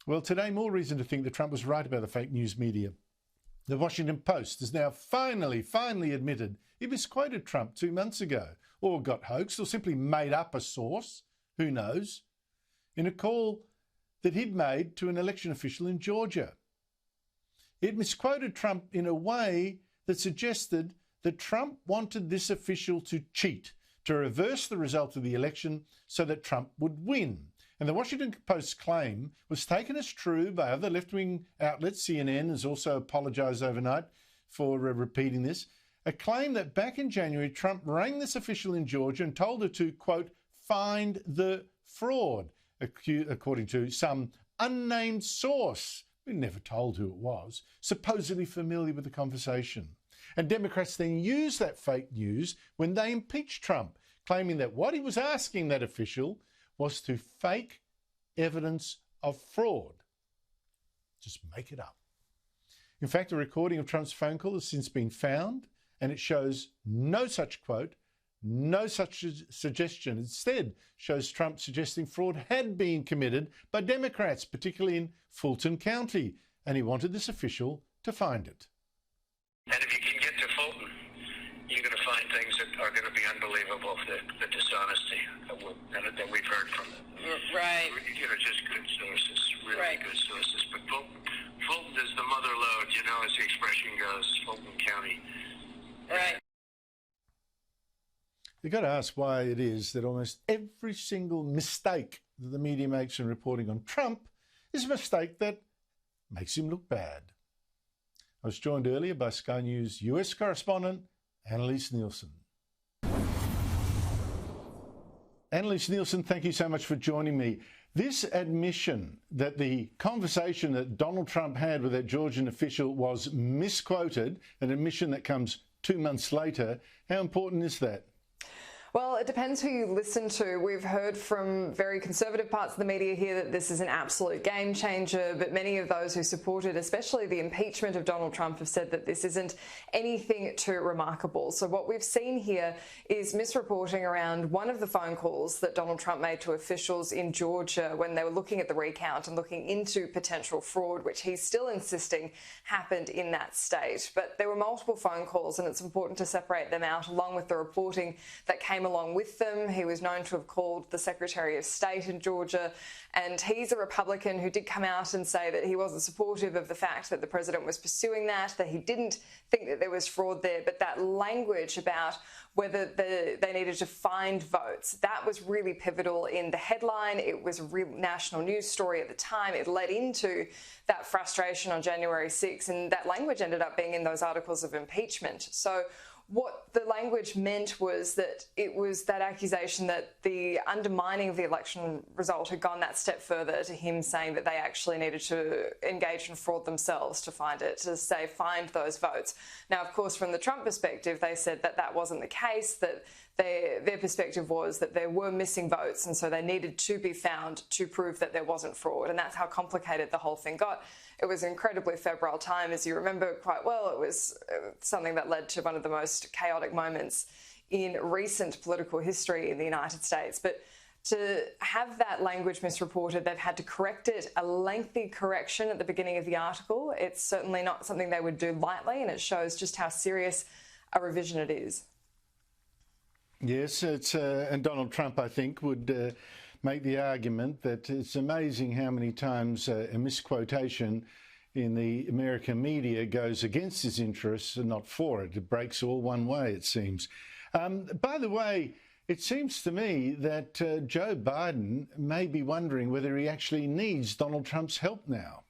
Well, today, more reason to think that Trump was right about the fake news media. The Washington Post has now finally admitted it misquoted Trump 2 months ago, or got hoaxed, or simply made up a source, who knows, in a call that he'd made to an election official in Georgia. It misquoted Trump in a way that suggested that Trump wanted this official to cheat, to reverse the result of the election so that Trump would win. And the Washington Post's claim was taken as true by other left-wing outlets. CNN has also apologised overnight for repeating this. A claim that back in January, Trump rang this official in Georgia and told her to, quote, find the fraud, according to some unnamed source. We never told who it was, supposedly familiar with the conversation. And Democrats then used that fake news when they impeached Trump, claiming that what he was asking that official was to fake evidence of fraud. Just make it up. In fact, a recording of Trump's phone call has since been found, and it shows no such quote, no such suggestion. Instead, shows Trump suggesting fraud had been committed by Democrats, particularly in Fulton County, and he wanted this official to find it. And if you can get to Fulton, you're going to find things that are going to be unbelievable, the dishonesty that we've heard from them. Right. You know, just good sources, really good sources. But Fulton is the mother lode, you know, as the expression goes, Fulton County. Right. You've got to ask why it is that almost every single mistake that the media makes in reporting on Trump is a mistake that makes him look bad. I was joined earlier by Sky News US correspondent Annelise Nielsen. Annelise Nielsen, thank you so much for joining me. This admission that the conversation that Donald Trump had with that Georgian official was misquoted, an admission that comes 2 months later, how important is that? Well, it depends who you listen to. We've heard from very conservative parts of the media here that this is an absolute game changer, but many of those who supported, especially the impeachment of Donald Trump, have said that this isn't anything too remarkable. So what we've seen here is misreporting around one of the phone calls that Donald Trump made to officials in Georgia when they were looking at the recount and looking into potential fraud, which he's still insisting happened in that state. But there were multiple phone calls, and it's important to separate them out along with the reporting that came along with them. He was known to have called the Secretary of State in Georgia, and he's a Republican who did come out and say that he wasn't supportive of the fact that the president was pursuing that he didn't think that there was fraud there, but that language about whether they needed to find votes, that was really pivotal in the headline. It was a real national news story at the time. It led into that frustration on January 6th, and that language ended up being in those articles of impeachment. So what the language meant was that it was that accusation that the undermining of the election result had gone that step further to him saying that they actually needed to engage in fraud themselves to find it, to say find those votes. Now, of course, from the Trump perspective, they said that that wasn't the case, that their perspective was that there were missing votes, and so they needed to be found to prove that there wasn't fraud. And that's how complicated the whole thing got. It was an incredibly febrile time, as you remember quite well. It was something that led to one of the most chaotic moments in recent political history in the United States. But to have that language misreported, they've had to correct it, a lengthy correction at the beginning of the article. It's certainly not something they would do lightly, and it shows just how serious a revision it is. Yes, and Donald Trump, I think, would make the argument that it's amazing how many times a misquotation in the American media goes against his interests and not for it. It breaks all one way, it seems. By the way, it seems to me that Joe Biden may be wondering whether he actually needs Donald Trump's help now.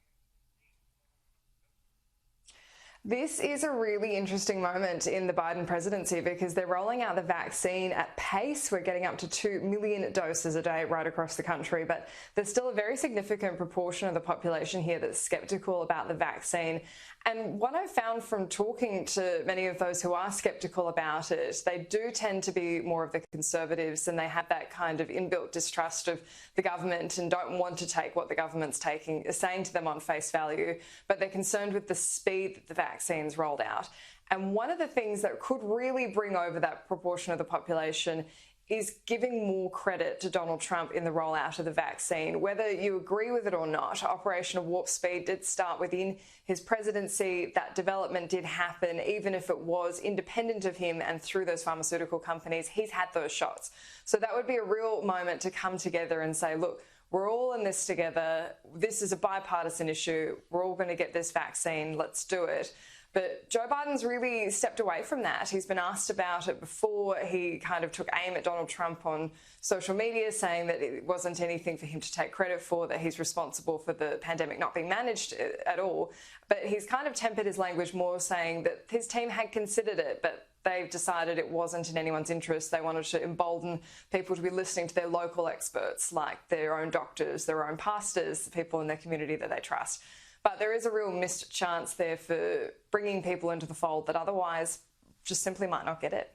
This is a really interesting moment in the Biden presidency because they're rolling out the vaccine at pace. We're getting up to 2 million doses a day right across the country, but there's still a very significant proportion of the population here that's skeptical about the vaccine. And what I've found from talking to many of those who are skeptical about it, they do tend to be more of the conservatives, and they have that kind of inbuilt distrust of the government and don't want to take what the government's saying to them on face value, but they're concerned with the speed that the vaccines rolled out. And one of the things that could really bring over that proportion of the population is giving more credit to Donald Trump in the rollout of the vaccine. Whether you agree with it or not, Operation Warp Speed did start within his presidency. That development did happen, even if it was independent of him and through those pharmaceutical companies. He's had those shots. So that would be a real moment to come together and say, look, we're all in this together. This is a bipartisan issue. We're all going to get this vaccine. Let's do it. But Joe Biden's really stepped away from that. He's been asked about it before. He kind of took aim at Donald Trump on social media, saying that it wasn't anything for him to take credit for, that he's responsible for the pandemic not being managed at all. But he's kind of tempered his language more, saying that his team had considered it, but they've decided it wasn't in anyone's interest. They wanted to embolden people to be listening to their local experts, like their own doctors, their own pastors, the people in their community that they trust. But there is a real missed chance there for bringing people into the fold that otherwise just simply might not get it.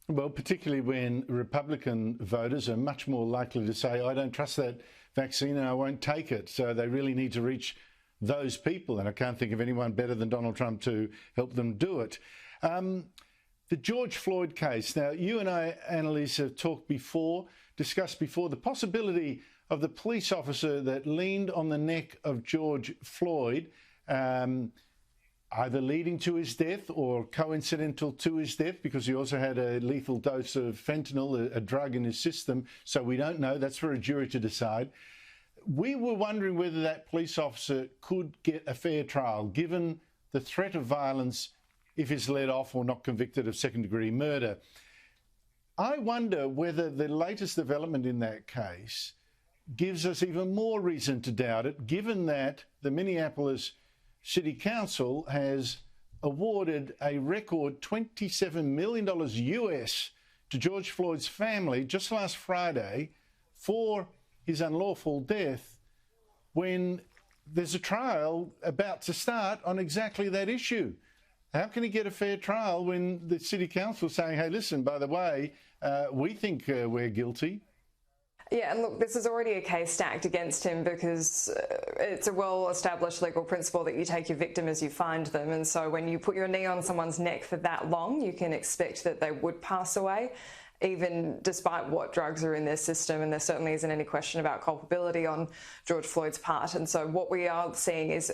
Well, particularly when Republican voters are much more likely to say, I don't trust that vaccine and I won't take it. So they really need to reach those people. And I can't think of anyone better than Donald Trump to help them do it. The George Floyd case. Now, you and I, Annelise, have discussed before the possibility of the police officer that leaned on the neck of George Floyd, either leading to his death or coincidental to his death, because he also had a lethal dose of fentanyl, a drug in his system. So we don't know. That's for a jury to decide. We were wondering whether that police officer could get a fair trial, given the threat of violence if he's let off or not convicted of second-degree murder. I wonder whether the latest development in that case gives us even more reason to doubt it, given that the Minneapolis City Council has awarded a record $27 million US to George Floyd's family just last Friday for his unlawful death, when there's a trial about to start on exactly that issue. How can he get a fair trial when the City Council is saying, hey, listen, by the way, we think we're guilty? Yeah, and look, this is already a case stacked against him because it's a well-established legal principle that you take your victim as you find them. And so when you put your knee on someone's neck for that long, you can expect that they would pass away, even despite what drugs are in their system. And there certainly isn't any question about culpability on George Floyd's part. And so what we are seeing is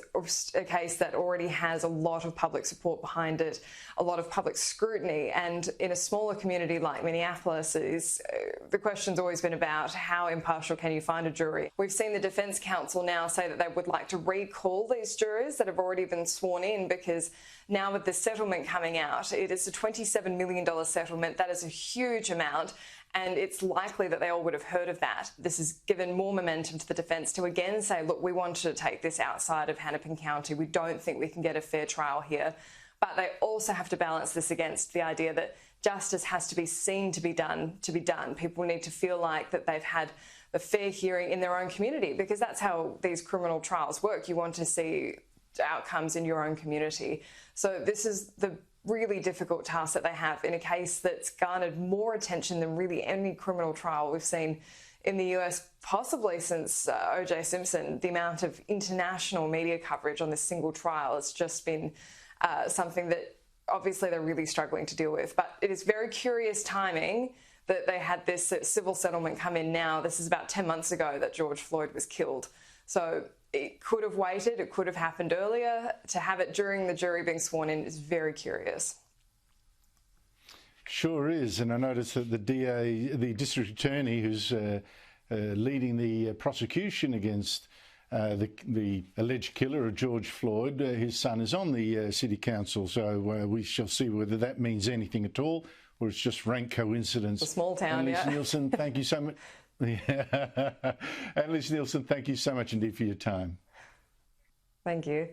a case that already has a lot of public support behind it, a lot of public scrutiny. And in a smaller community like Minneapolis, the question's always been about how impartial can you find a jury. We've seen the Defence Counsel now say that they would like to recall these jurors that have already been sworn in, because now with this settlement coming out, it is a $27 million settlement. That is a huge amount, and it's likely that they all would have heard of that. This has given more momentum to the defence to again say, look, we want to take this outside of Hennepin County. We don't think we can get a fair trial here. But they also have to balance this against the idea that justice has to be seen to be done. People need to feel like that they've had a fair hearing in their own community, because that's how these criminal trials work. You want to see outcomes in your own community. So this is the really difficult task that they have in a case that's garnered more attention than really any criminal trial we've seen in the US, possibly since O.J. Simpson. The amount of international media coverage on this single trial has just been something that obviously they're really struggling to deal with. But it is very curious timing that they had this civil settlement come in now. This is about 10 months ago that George Floyd was killed. So it could have waited, it could have happened earlier. To have it during the jury being sworn in is very curious. Sure is. And I noticed that the DA, the district attorney who's leading the prosecution against the alleged killer of George Floyd, his son is on the city council. So we shall see whether that means anything at all, or it's just rank coincidence. A small town, Annelise yeah. Nielsen, thank you so much. Annelise Nielsen, thank you so much indeed for your time. Thank you.